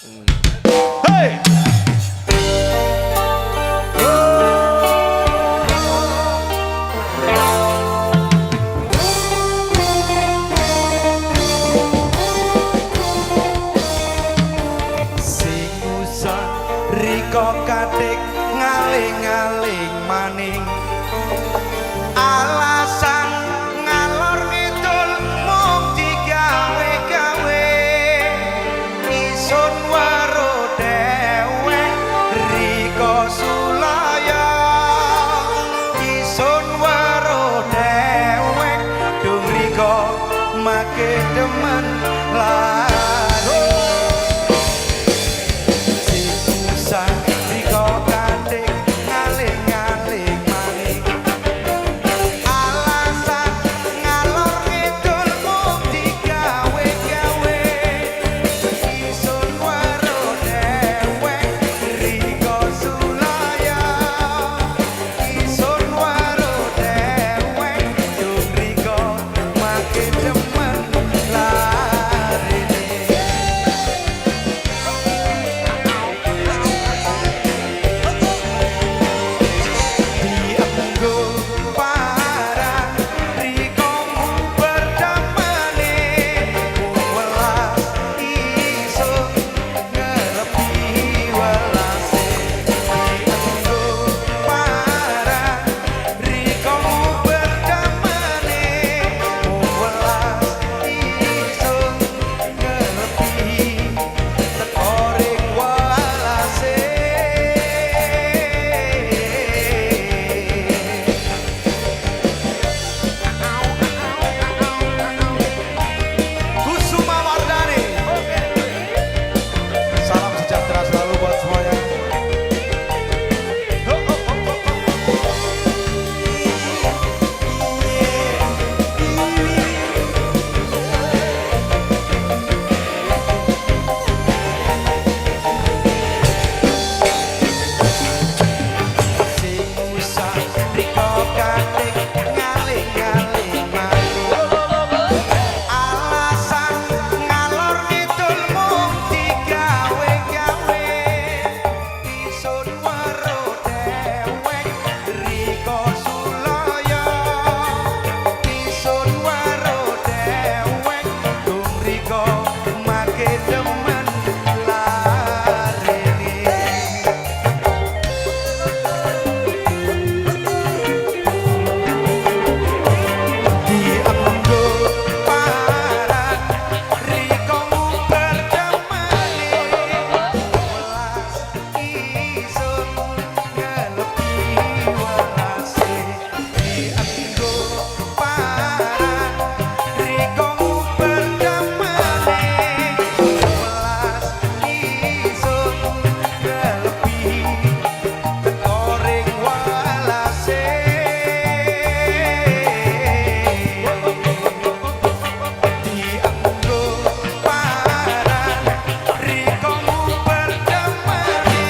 Hey! Sing usah riko katik ngaling-ngaling maning alasan ngalor ngidul mung digawe-gawe isun weruh dhewek riko sulaya isun weruh dhewek dung riko make demen lari sing usah riko katik ngaling-ngaling maning alasan ngalor ngidul mung digawe-gawe isun weruh dhewek riko sulaya isun weruh dhewek dung riko make demen larine dienggo parang rikomu berdamane welas isun ngelebi welase dienggo parang rikomu berdamane welas isun ngelebi tekoring welase Kusuma Wardani. Salam sejahtera selalu buat semuanya. Sing usah riko katik ngaling-ngaling maning alasan ngalor ngidul mung digawe-gawe isun weruh dhewek riko sulaya isun weruh dhewek dung riko make demen larene dienggo parang rikomu berdamane welas isun ngelebi welase dienggo parang rikomu berdamane welas isun ngelebi tekoring welase dienggo parang rikomu berdamane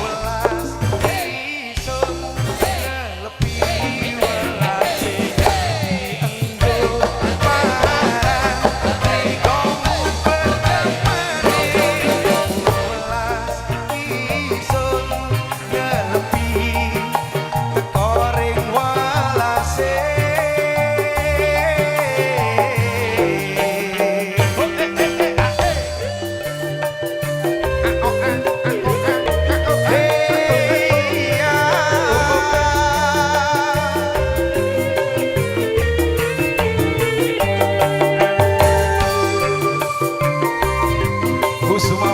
welas isun ngelebi welase dienggo parang rikomu berdamane welas isun ngelebi tekoring welase Kusuma